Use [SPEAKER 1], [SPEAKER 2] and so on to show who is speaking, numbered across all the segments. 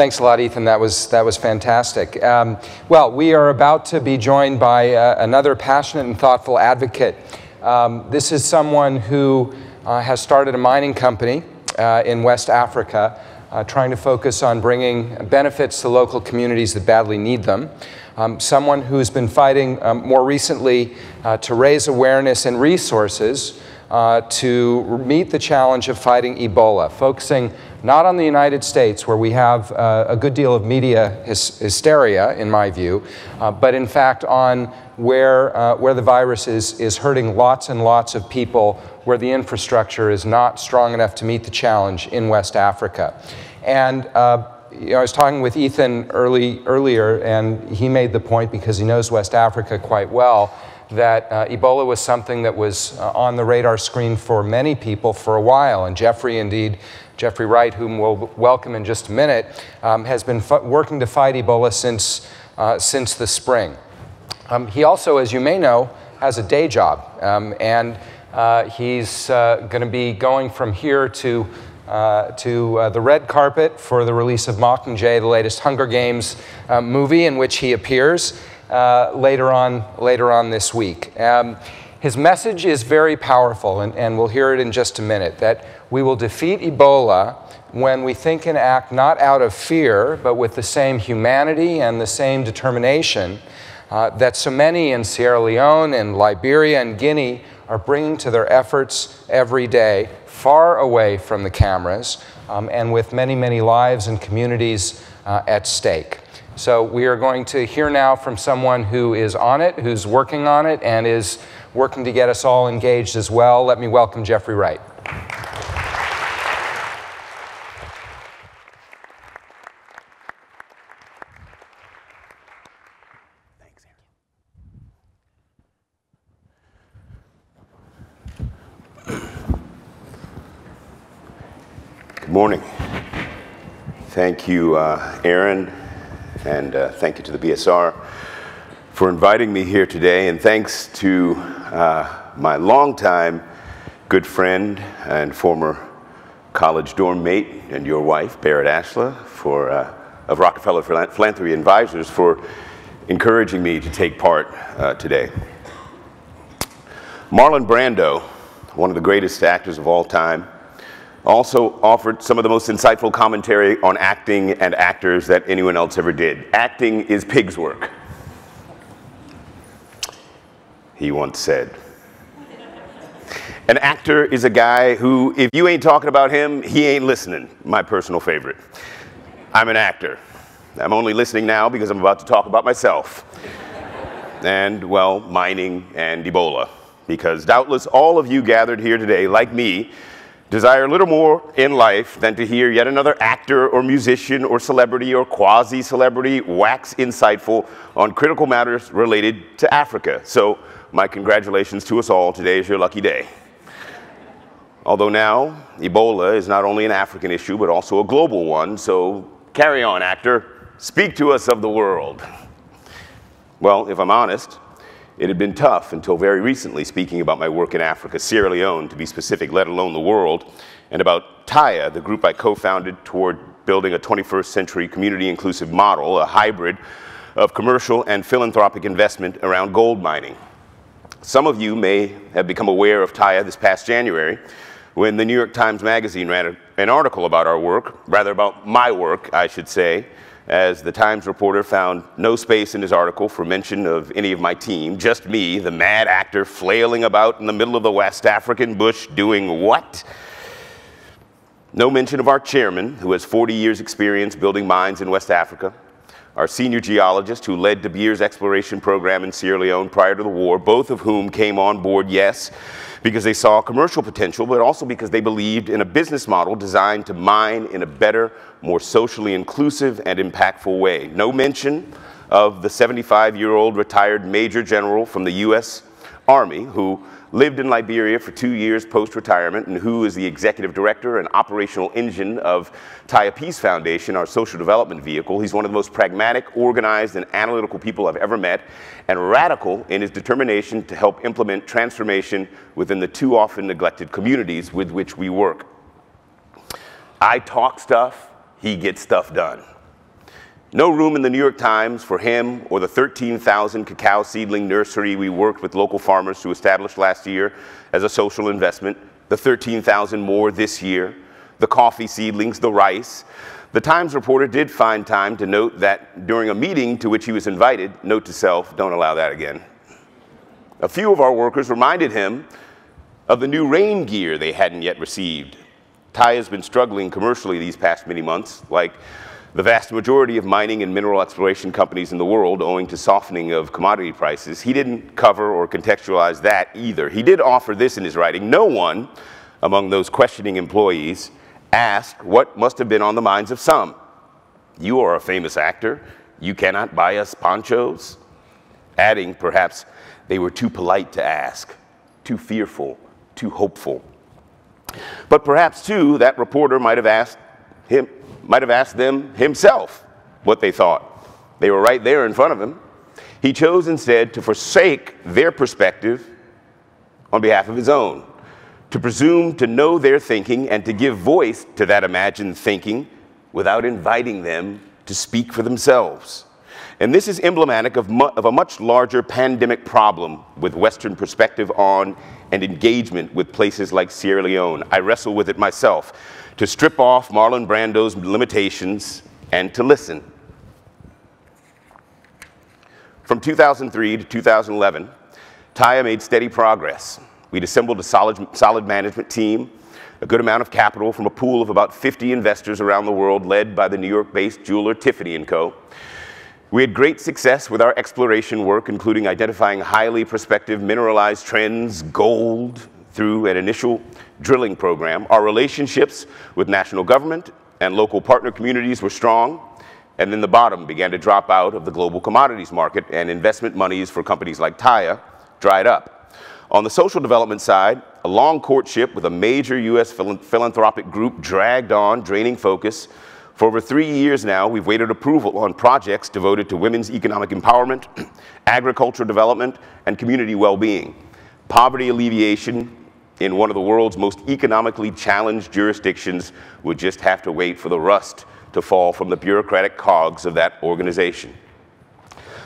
[SPEAKER 1] Thanks a lot, Ethan. That was fantastic. Well, we are about to be joined by another passionate and thoughtful advocate. This is someone who has started a mining company in West Africa, trying to focus on bringing benefits to local communities that badly need them. Someone who has been fighting more recently to raise awareness and resources to meet the challenge of fighting Ebola, focusing not on the United States, where we have a good deal of media hysteria, in my view, but in fact on where the virus is hurting lots and lots of people, where the infrastructure is not strong enough to meet the challenge in West Africa. And I was talking with Ethan earlier, and he made the point, because he knows West Africa quite well, that Ebola was something that was on the radar screen for many people for a while. And Jeffrey Wright, whom we'll welcome in just a minute, has been working to fight Ebola since the spring. He also, as you may know, has a day job, and he's going to be going from here to the red carpet for the release of Mockingjay, the latest Hunger Games movie in which he appears later on this week. His message is very powerful, and we'll hear it in just a minute, that we will defeat Ebola when we think and act not out of fear, but with the same humanity and the same determination that so many in Sierra Leone and Liberia and Guinea are bringing to their efforts every day, far away from the cameras, and with many, many lives and communities at stake. So we are going to hear now from someone who is on it, who's working on it, and is working to get us all engaged as well. Let me welcome Jeffrey Wright.
[SPEAKER 2] Thanks, Aaron. Good morning. Thank you, Aaron. And thank you to the BSR for inviting me here today. And thanks to my longtime good friend and former college dorm mate and your wife, Barrett Ashla, of Rockefeller Philanthropy Advisors, for encouraging me to take part today. Marlon Brando, one of the greatest actors of all time, also offered some of the most insightful commentary on acting and actors that anyone else ever did. Acting is pig's work, he once said. An actor is a guy who, if you ain't talking about him, he ain't listening. My personal favorite. I'm an actor. I'm only listening now because I'm about to talk about myself. And, well, mining and Ebola. Because doubtless all of you gathered here today, like me, desire little more in life than to hear yet another actor or musician or celebrity or quasi-celebrity wax insightful on critical matters related to Africa. So my congratulations to us all. Today is your lucky day. Although now, Ebola is not only an African issue, but also a global one. So carry on, actor. Speak to us of the world. Well, if I'm honest, it had been tough until very recently, speaking about my work in Africa, Sierra Leone to be specific, let alone the world, and about TAIA, the group I co-founded toward building a 21st century community inclusive model, a hybrid of commercial and philanthropic investment around gold mining. Some of you may have become aware of TAIA this past January, when the New York Times Magazine ran an article about our work, rather about my work, I should say, as the Times reporter found no space in his article for mention of any of my team, just me, the mad actor flailing about in the middle of the West African bush doing what? No mention of our chairman, who has 40 years experience building mines in West Africa, our senior geologist who led De Beers' exploration program in Sierra Leone prior to the war, both of whom came on board, yes, because they saw commercial potential, but also because they believed in a business model designed to mine in a better, more socially inclusive and impactful way. No mention of the 75-year-old retired Major General from the U.S. Army who lived in Liberia for 2 years post-retirement and who is the executive director and operational engine of TAIA Peace Foundation, our social development vehicle. He's one of the most pragmatic, organized, and analytical people I've ever met, and radical in his determination to help implement transformation within the too often neglected communities with which we work. I talk stuff, he gets stuff done. No room in the New York Times for him or the 13,000 cacao seedling nursery we worked with local farmers to establish last year as a social investment, the 13,000 more this year, the coffee seedlings, the rice. The Times reporter did find time to note that during a meeting to which he was invited, note to self, don't allow that again. A few of our workers reminded him of the new rain gear they hadn't yet received. Ty has been struggling commercially these past many months, like the vast majority of mining and mineral exploration companies in the world, owing to softening of commodity prices. He didn't cover or contextualize that either. He did offer this in his writing. No one among those questioning employees asked what must have been on the minds of some. You are a famous actor. You cannot buy us ponchos? Adding, perhaps, they were too polite to ask, too fearful, too hopeful. But perhaps, too, that reporter might have asked them himself what they thought. They were right there in front of him. He chose instead to forsake their perspective on behalf of his own, to presume to know their thinking and to give voice to that imagined thinking without inviting them to speak for themselves. And this is emblematic of a much larger pandemic problem with Western perspective on and engagement with places like Sierra Leone. I wrestle with it myself, to strip off Marlon Brando's limitations and to listen. From 2003 to 2011, Taya made steady progress. We'd assembled a solid management team, a good amount of capital from a pool of about 50 investors around the world, led by the New York-based jeweler Tiffany & Co. We had great success with our exploration work, including identifying highly prospective mineralized trends, gold, through an initial drilling program. Our relationships with national government and local partner communities were strong, and then the bottom began to drop out of the global commodities market, and investment monies for companies like Taya dried up. On the social development side, a long courtship with a major U.S. philanthropic group dragged on, draining focus. For over 3 years now, we've waited approval on projects devoted to women's economic empowerment, agricultural development, and community well-being. Poverty alleviation in one of the world's most economically challenged jurisdictions would just have to wait for the rust to fall from the bureaucratic cogs of that organization.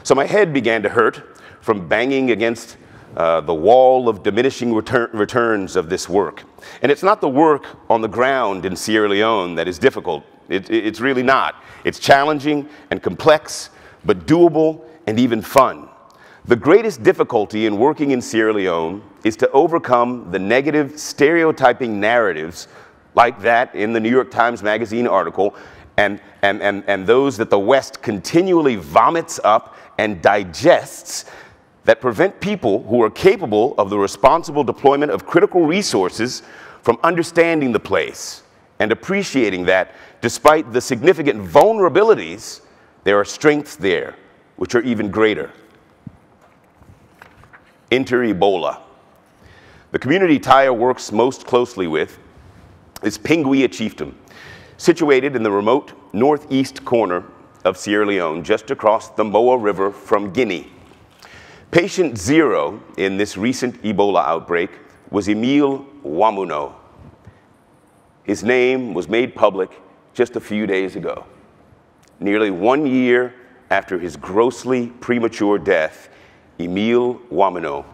[SPEAKER 2] So my head began to hurt from banging against the wall of diminishing returns of this work. And it's not the work on the ground in Sierra Leone that is difficult. It's really not. It's challenging and complex, but doable and even fun. The greatest difficulty in working in Sierra Leone is to overcome the negative stereotyping narratives like that in the New York Times Magazine article and those that the West continually vomits up and digests that prevent people who are capable of the responsible deployment of critical resources from understanding the place and appreciating that despite the significant vulnerabilities, there are strengths there which are even greater. Enter Ebola. The community Taya works most closely with is Pinguia Chiefdom, situated in the remote northeast corner of Sierra Leone, just across the Moa River from Guinea. Patient zero in this recent Ebola outbreak was Emile Wamuno. His name was made public just a few days ago. Nearly 1 year after his grossly premature death, Emile Wamuno,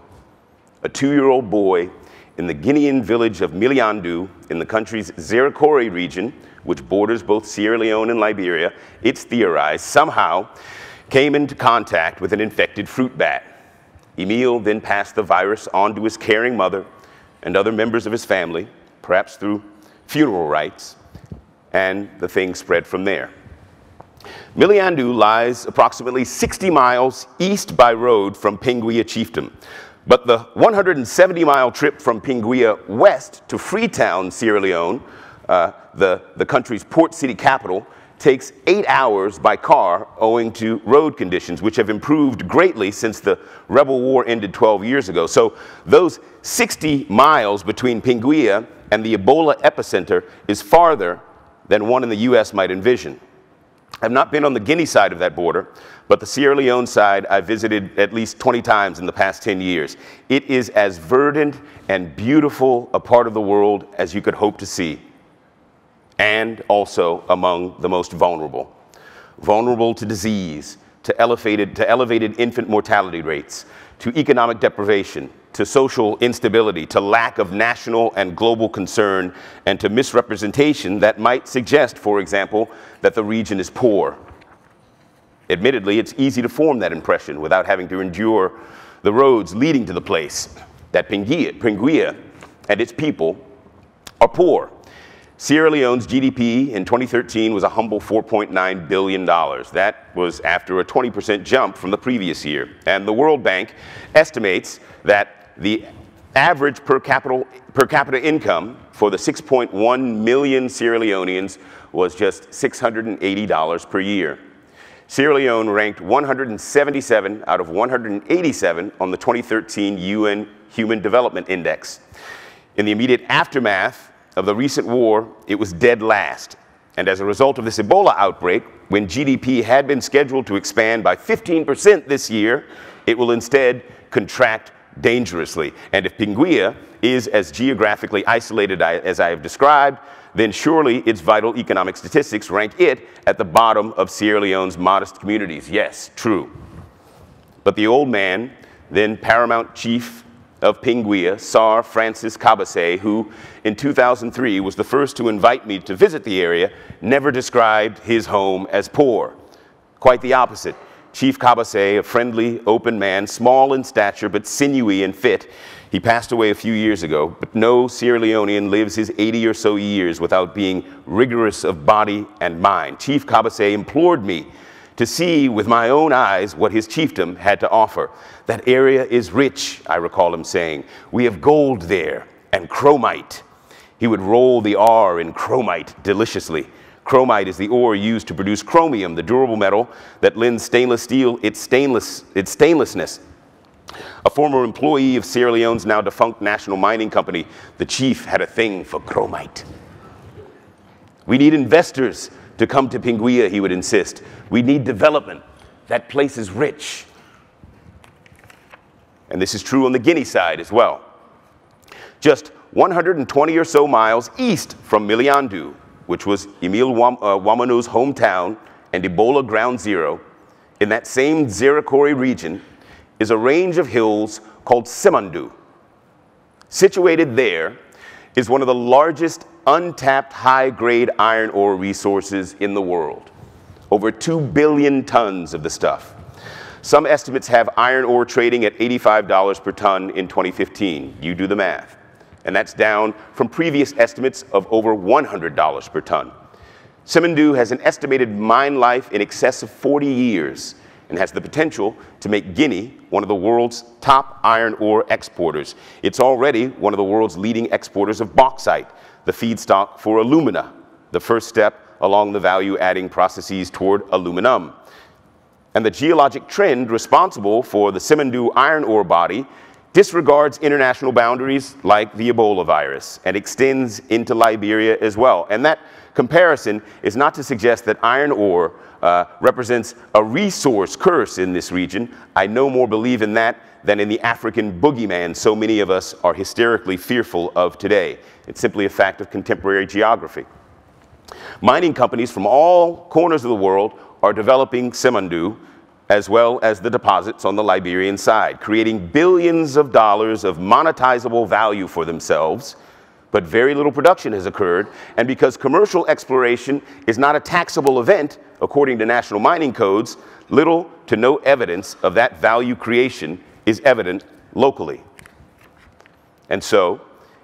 [SPEAKER 2] a 2-year-old boy in the Guinean village of Miliandu in the country's Zerikore region, which borders both Sierra Leone and Liberia, it's theorized, somehow came into contact with an infected fruit bat. Emile then passed the virus on to his caring mother and other members of his family, perhaps through funeral rites, and the thing spread from there. Miliandu lies approximately 60 miles east by road from Pinguia Chiefdom, but the 170-mile trip from Pinguia west to Freetown, Sierra Leone, the country's port city capital, takes 8 hours by car owing to road conditions, which have improved greatly since the rebel war ended 12 years ago. So those 60 miles between Pinguia and the Ebola epicenter is farther than one in the US might envision. I've not been on the Guinea side of that border, but the Sierra Leone side I've visited at least 20 times in the past 10 years. It is as verdant and beautiful a part of the world as you could hope to see, and also among the most vulnerable. vulnerable to disease, to elevated infant mortality rates, to economic deprivation, to social instability, to lack of national and global concern, and to misrepresentation that might suggest, for example, that the region is poor. Admittedly, it's easy to form that impression without having to endure the roads leading to the place, that Pinguia and its people are poor. Sierra Leone's GDP in 2013 was a humble $4.9 billion. That was after a 20% jump from the previous year. And the World Bank estimates that the average per capita income for the 6.1 million Sierra Leoneans was just $680 per year. Sierra Leone ranked 177 out of 187 on the 2013 UN Human Development Index. In the immediate aftermath of the recent war, it was dead last. And as a result of this Ebola outbreak, when GDP had been scheduled to expand by 15% this year, it will instead contract dangerously. And if Pinguia is as geographically isolated as I have described, then surely its vital economic statistics rank it at the bottom of Sierra Leone's modest communities. Yes, true. But the old man, then paramount chief of Pinguia, Sir Francis Kabase, who in 2003 was the first to invite me to visit the area, never described his home as poor. Quite the opposite. Chief Kabase, a friendly, open man, small in stature but sinewy and fit, he passed away a few years ago, but no Sierra Leonean lives his 80 or so years without being rigorous of body and mind. Chief Kabase implored me to see with my own eyes what his chiefdom had to offer. That area is rich, I recall him saying. We have gold there and chromite. He would roll the R in chromite deliciously. Chromite is the ore used to produce chromium, the durable metal that lends stainless steel its stainlessness. A former employee of Sierra Leone's now defunct national mining company, the chief had a thing for chromite. We need investors to come to Pinguia, he would insist. We need development. That place is rich. And this is true on the Guinea side as well. Just 120 or so miles east from Miliandu, which was Emile Wamano's hometown and Ebola ground zero, in that same Zirikori region is a range of hills called Simandu. Situated there is one of the largest untapped high-grade iron ore resources in the world. Over 2 billion tons of the stuff. Some estimates have iron ore trading at $85 per ton in 2015. You do the math. And that's down from previous estimates of over $100 per ton. Simandu has an estimated mine life in excess of 40 years and has the potential to make Guinea one of the world's top iron ore exporters. It's already one of the world's leading exporters of bauxite, the feedstock for alumina, the first step along the value-adding processes toward aluminum. And the geologic trend responsible for the Simandu iron ore body disregards international boundaries like the Ebola virus and extends into Liberia as well. And that comparison is not to suggest that iron ore represents a resource curse in this region. I no more believe in that than in the African boogeyman so many of us are hysterically fearful of today. It's simply a fact of contemporary geography. Mining companies from all corners of the world are developing Simandu, as well as the deposits on the Liberian side, creating billions of dollars of monetizable value for themselves. But very little production has occurred, and because commercial exploration is not a taxable event, according to national mining codes, little to no evidence of that value creation is evident locally. And so,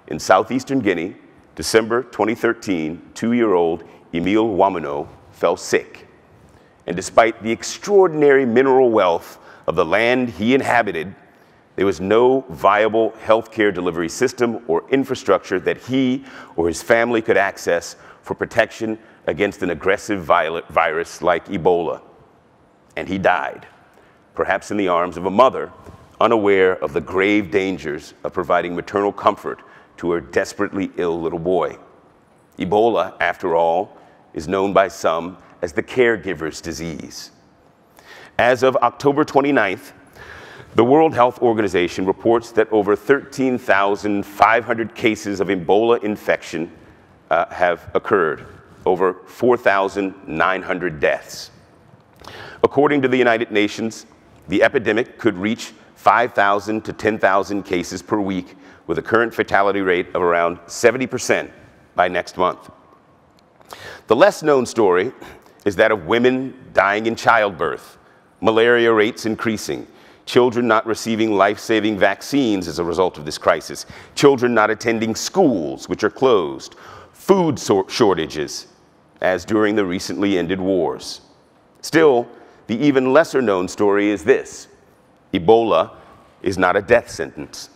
[SPEAKER 2] in southeastern Guinea, December 2013, 2-year-old Emile Wamano fell sick. And despite the extraordinary mineral wealth of the land he inhabited, there was no viable healthcare delivery system or infrastructure that he or his family could access for protection against an aggressive virus like Ebola. And he died, perhaps in the arms of a mother, unaware of the grave dangers of providing maternal comfort to her desperately ill little boy. Ebola, after all, is known by some as the caregiver's disease. As of October 29th, the World Health Organization reports that over 13,500 cases of Ebola infection have occurred, over 4,900 deaths. According to the United Nations, the epidemic could reach 5,000 to 10,000 cases per week, with a current fatality rate of around 70% by next month. The less known story is that of women dying in childbirth, malaria rates increasing, children not receiving life-saving vaccines as a result of this crisis, children not attending schools, which are closed, food shortages, as during the recently ended wars. Still, the even lesser known story is this: Ebola is not a death sentence.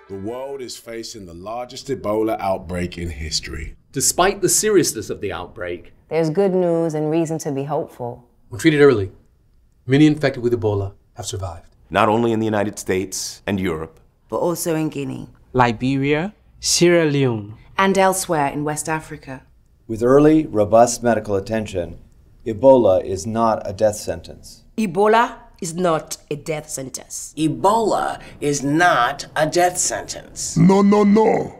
[SPEAKER 3] The world is facing the largest Ebola outbreak in history.
[SPEAKER 4] Despite the seriousness of the outbreak,
[SPEAKER 5] there's good news and reason to be hopeful.
[SPEAKER 4] When treated early, many infected with Ebola have survived.
[SPEAKER 6] Not only in the United States and Europe,
[SPEAKER 7] but also in Guinea,
[SPEAKER 8] Liberia, Sierra Leone,
[SPEAKER 7] and elsewhere in West Africa.
[SPEAKER 9] With early, robust medical attention, Ebola is not a death sentence.
[SPEAKER 10] Ebola is not a death sentence.
[SPEAKER 11] Ebola is not a death sentence.
[SPEAKER 3] No, no, no.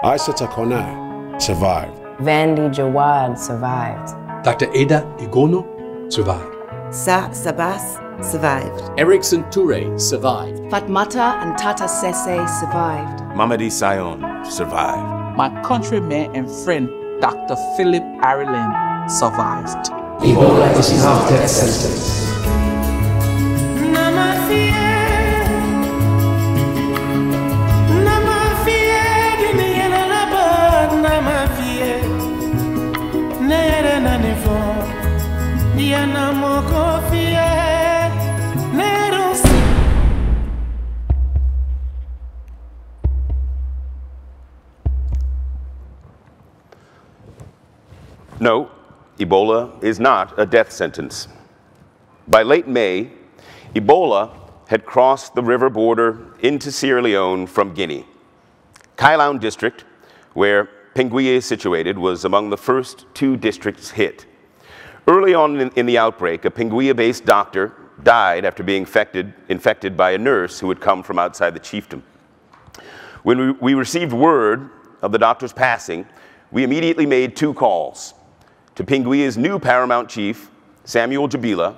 [SPEAKER 3] Aissata Konai survived.
[SPEAKER 5] Vandy Jawad survived.
[SPEAKER 4] Dr. Ada Igono survived.
[SPEAKER 7] Sa Sabas survived.
[SPEAKER 4] Erickson Toure survived.
[SPEAKER 7] Fatmata and Tata Sese survived.
[SPEAKER 6] Mamadi Sion survived.
[SPEAKER 8] My countryman and friend, Dr. Philip Ireland, survived.
[SPEAKER 12] Ebola is not a death sentence.
[SPEAKER 2] No, Ebola is not a death sentence. By late May, Ebola had crossed the river border into Sierra Leone from Guinea. Kailaun district, where Pinguia is situated, was among the first two districts hit. Early on in the outbreak, a Pinguia-based doctor died after being infected by a nurse who had come from outside the chiefdom. When we received word of the doctor's passing, we immediately made two calls: to Pinguia's new paramount chief, Samuel Jabila,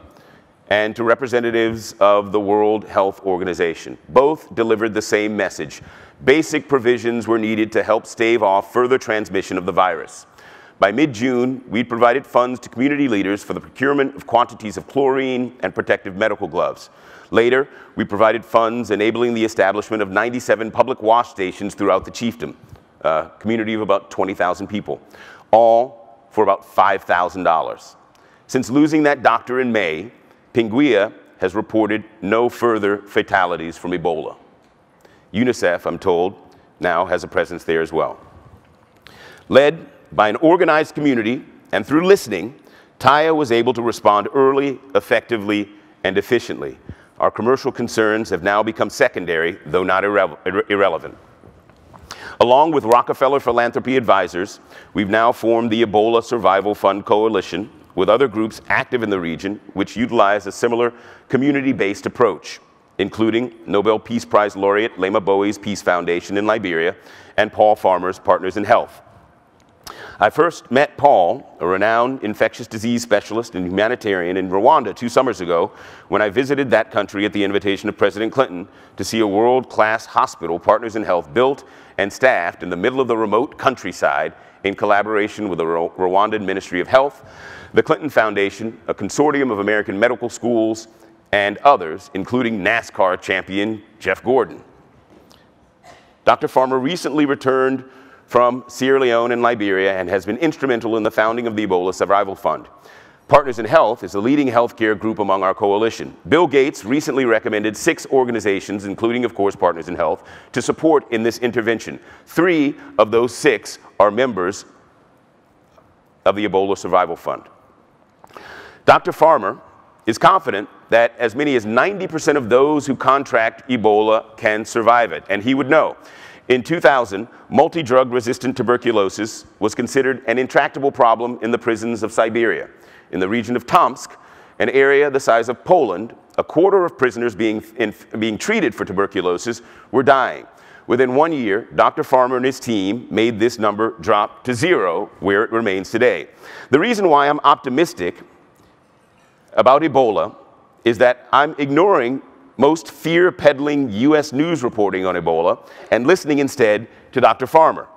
[SPEAKER 2] and to representatives of the World Health Organization. Both delivered the same message: basic provisions were needed to help stave off further transmission of the virus. By mid-June, we'd provided funds to community leaders for the procurement of quantities of chlorine and protective medical gloves. Later, we provided funds enabling the establishment of 97 public wash stations throughout the chiefdom, a community of about 20,000 people, all for about $5,000. Since losing that doctor in May, Pinguia has reported no further fatalities from Ebola. UNICEF, I'm told, now has a presence there as well. Led by an organized community and through listening, Taya was able to respond early, effectively, and efficiently. Our commercial concerns have now become secondary, though not irrelevant. Along with Rockefeller Philanthropy Advisors, we've now formed the Ebola Survival Fund Coalition with other groups active in the region, which utilize a similar community-based approach, including Nobel Peace Prize laureate Lema Bowie's Peace Foundation in Liberia and Paul Farmer's Partners in Health. I first met Paul, a renowned infectious disease specialist and humanitarian, in Rwanda 2 summers ago when I visited that country at the invitation of President Clinton to see a world-class hospital, Partners in Health, built and staffed in the middle of the remote countryside in collaboration with the Rwandan Ministry of Health, the Clinton Foundation, a consortium of American medical schools, and others, including NASCAR champion Jeff Gordon. Dr. Farmer recently returned from Sierra Leone and Liberia and has been instrumental in the founding of the Ebola Survival Fund. Partners in Health is the leading healthcare group among our coalition. Bill Gates recently recommended 6 organizations, including, of course, Partners in Health, to support in this intervention. 3 of those 6 are members of the Ebola Survival Fund. Dr. Farmer is confident that as many as 90% of those who contract Ebola can survive it, and he would know. In 2000, multi-drug-resistant tuberculosis was considered an intractable problem in the prisons of Siberia. In the region of Tomsk, an area the size of Poland, a quarter of prisoners being treated for tuberculosis were dying. Within 1 year, Dr. Farmer and his team made this number drop to 0, where it remains today. The reason why I'm optimistic about Ebola is that I'm ignoring most fear-peddling U.S. news reporting on Ebola and listening instead to Dr. Farmer.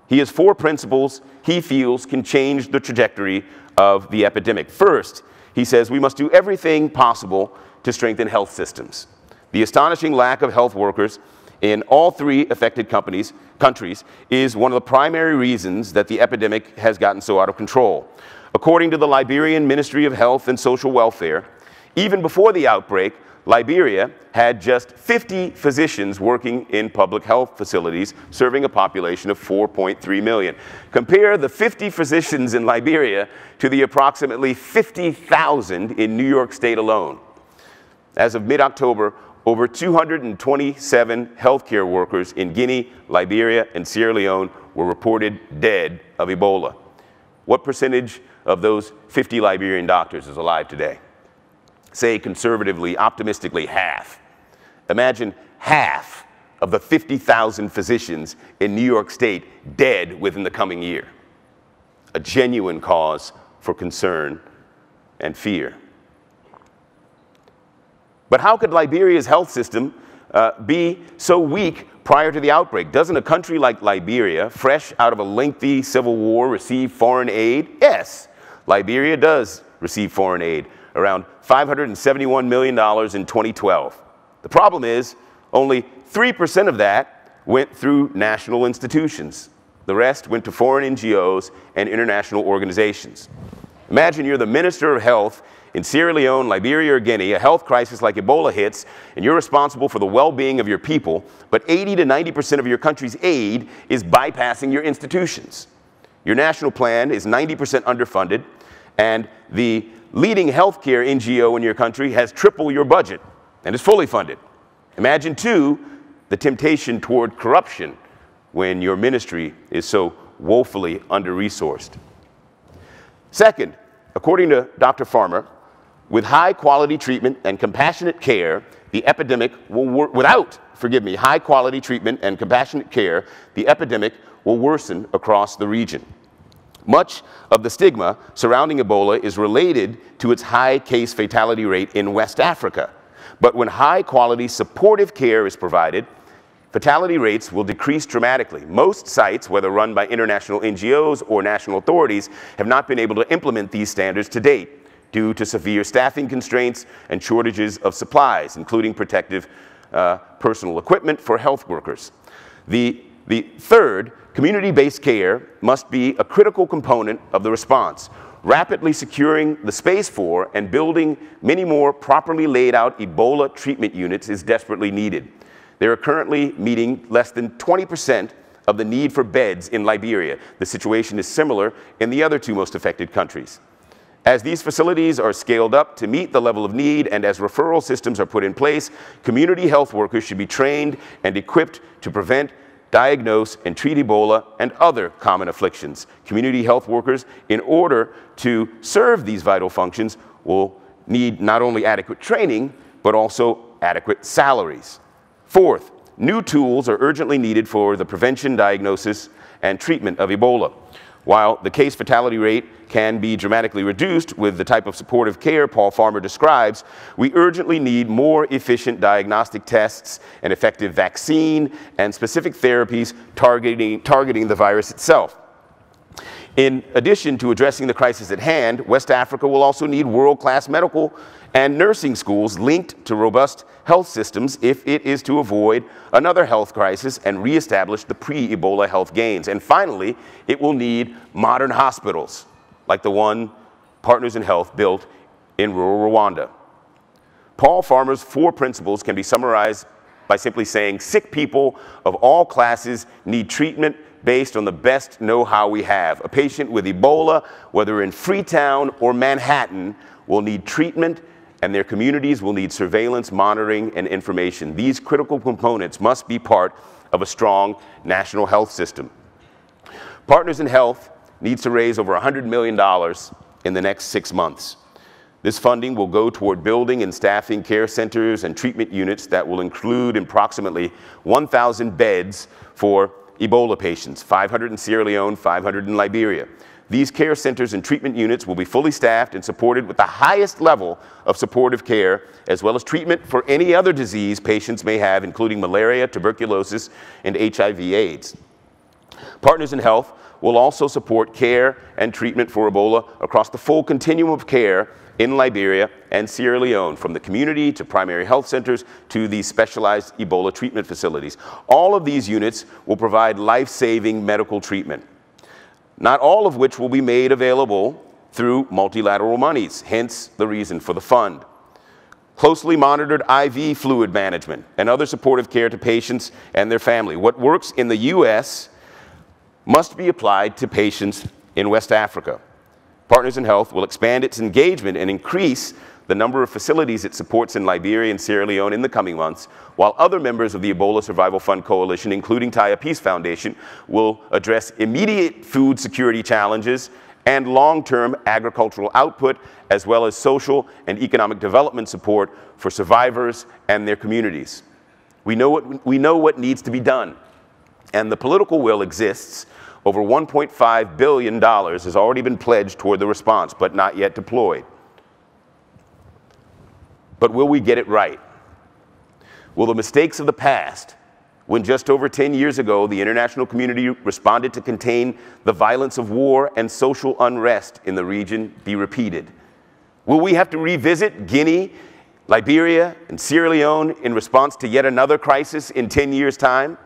[SPEAKER 2] He has 4 principles he feels can change the trajectory of the epidemic. First, he says we must do everything possible to strengthen health systems. The astonishing lack of health workers in all 3 affected countries is one of the primary reasons that the epidemic has gotten so out of control. According to the Liberian Ministry of Health and Social Welfare, even before the outbreak, Liberia had just 50 physicians working in public health facilities, serving a population of 4.3 million. Compare the 50 physicians in Liberia to the approximately 50,000 in New York State alone. As of mid-October, over 227 healthcare workers in Guinea, Liberia, and Sierra Leone were reported dead of Ebola. What percentage of those 50 Liberian doctors is alive today? Say conservatively, optimistically, half. Imagine half of the 50,000 physicians in New York State dead within the coming year. A genuine cause for concern and fear. But how could Liberia's health system be so weak prior to the outbreak? Doesn't a country like Liberia, fresh out of a lengthy civil war, receive foreign aid? Yes, Liberia does receive foreign aid, around $571 million in 2012. The problem is only 3% of that went through national institutions. The rest went to foreign NGOs and international organizations. Imagine you're the Minister of Health in Sierra Leone, Liberia, or Guinea. A health crisis like Ebola hits, and you're responsible for the well-being of your people, but 80 to 90% of your country's aid is bypassing your institutions. Your national plan is 90% underfunded, and the leading healthcare NGO in your country has triple your budget and is fully funded. Imagine, too, the temptation toward corruption when your ministry is so woefully under-resourced. Second, according to Dr. Farmer, with high-quality treatment and compassionate care, the epidemic will high-quality treatment and compassionate care, the epidemic will worsen across the region. Much of the stigma surrounding Ebola is related to its high case fatality rate in West Africa. But when high-quality supportive care is provided, fatality rates will decrease dramatically. Most sites, whether run by international NGOs or national authorities, have not been able to implement these standards to date due to severe staffing constraints and shortages of supplies, including protective personal equipment for health workers. The third, community-based care must be a critical component of the response. Rapidly securing the space for and building many more properly laid out Ebola treatment units is desperately needed. They are currently meeting less than 20% of the need for beds in Liberia. The situation is similar in the other 2 most affected countries. As these facilities are scaled up to meet the level of need and as referral systems are put in place, community health workers should be trained and equipped to prevent, diagnose, and treat Ebola and other common afflictions. Community health workers, in order to serve these vital functions, will need not only adequate training, but also adequate salaries. Fourth, new tools are urgently needed for the prevention, diagnosis, and treatment of Ebola. While the case fatality rate can be dramatically reduced with the type of supportive care Paul Farmer describes, we urgently need more efficient diagnostic tests, an effective vaccine, and specific therapies targeting the virus itself. In addition to addressing the crisis at hand, West Africa will also need world-class medical and nursing schools linked to robust health systems if it is to avoid another health crisis and reestablish the pre-Ebola health gains. And finally, it will need modern hospitals, like the one Partners in Health built in rural Rwanda. Paul Farmer's 4 principles can be summarized by simply saying sick people of all classes need treatment based on the best know-how we have. A patient with Ebola, whether in Freetown or Manhattan, will need treatment, and their communities will need surveillance, monitoring, and information. These critical components must be part of a strong national health system. Partners in Health needs to raise over $100 million in the next 6 months. This funding will go toward building and staffing care centers and treatment units that will include approximately 1,000 beds for Ebola patients, 500 in Sierra Leone, 500 in Liberia. These care centers and treatment units will be fully staffed and supported with the highest level of supportive care, as well as treatment for any other disease patients may have, including malaria, tuberculosis, and HIV/AIDS. Partners in Health will also support care and treatment for Ebola across the full continuum of care in Liberia and Sierra Leone, from the community to primary health centers to these specialized Ebola treatment facilities. All of these units will provide life-saving medical treatment, not all of which will be made available through multilateral monies, hence the reason for the fund. Closely monitored IV fluid management and other supportive care to patients and their family. What works in the U.S. must be applied to patients in West Africa. Partners in Health will expand its engagement and increase the number of facilities it supports in Liberia and Sierra Leone in the coming months, while other members of the Ebola Survival Fund Coalition, including Taya Peace Foundation, will address immediate food security challenges and long-term agricultural output, as well as social and economic development support for survivors and their communities. We know what needs to be done, and the political will exists. Over $1.5 billion has already been pledged toward the response, but not yet deployed. But will we get it right? Will the mistakes of the past, when just over 10 years ago the international community responded to contain the violence of war and social unrest in the region, be repeated? Will we have to revisit Guinea, Liberia, and Sierra Leone in response to yet another crisis in 10 years' time?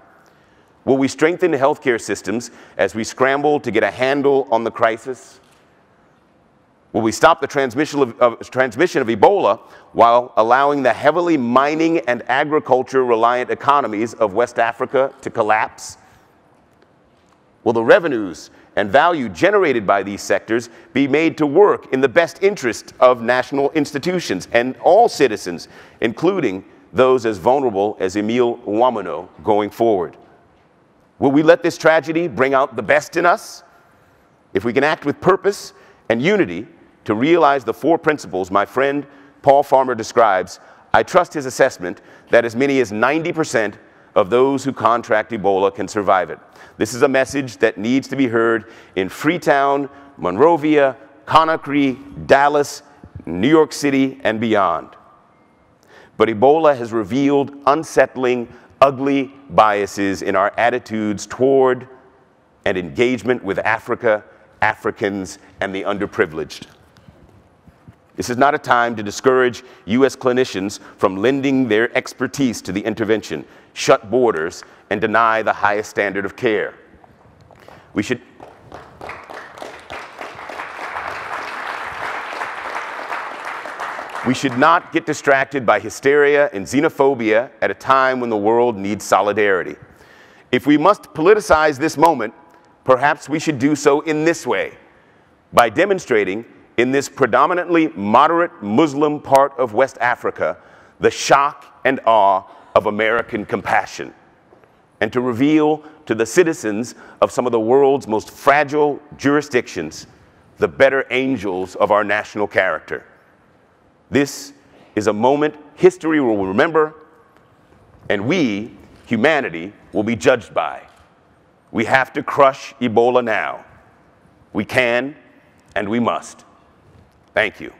[SPEAKER 2] Will we strengthen healthcare systems as we scramble to get a handle on the crisis? Will we stop the transmission of Ebola while allowing the heavily mining and agriculture-reliant economies of West Africa to collapse? Will the revenues and value generated by these sectors be made to work in the best interest of national institutions and all citizens, including those as vulnerable as Emile Ouammano, going forward? Will we let this tragedy bring out the best in us? If we can act with purpose and unity to realize the four principles my friend Paul Farmer describes, I trust his assessment that as many as 90% of those who contract Ebola can survive it. This is a message that needs to be heard in Freetown, Monrovia, Conakry, Dallas, New York City, and beyond. But Ebola has revealed unsettling, ugly biases in our attitudes toward and engagement with Africa, Africans, and the underprivileged. This is not a time to discourage U.S. clinicians from lending their expertise to the intervention, shut borders, and deny the highest standard of care. We should not get distracted by hysteria and xenophobia at a time when the world needs solidarity. If we must politicize this moment, perhaps we should do so in this way, by demonstrating in this predominantly moderate Muslim part of West Africa the shock and awe of American compassion, and to reveal to the citizens of some of the world's most fragile jurisdictions the better angels of our national character. This is a moment history will remember, and we, humanity, will be judged by. We have to crush Ebola now. We can, and we must. Thank you.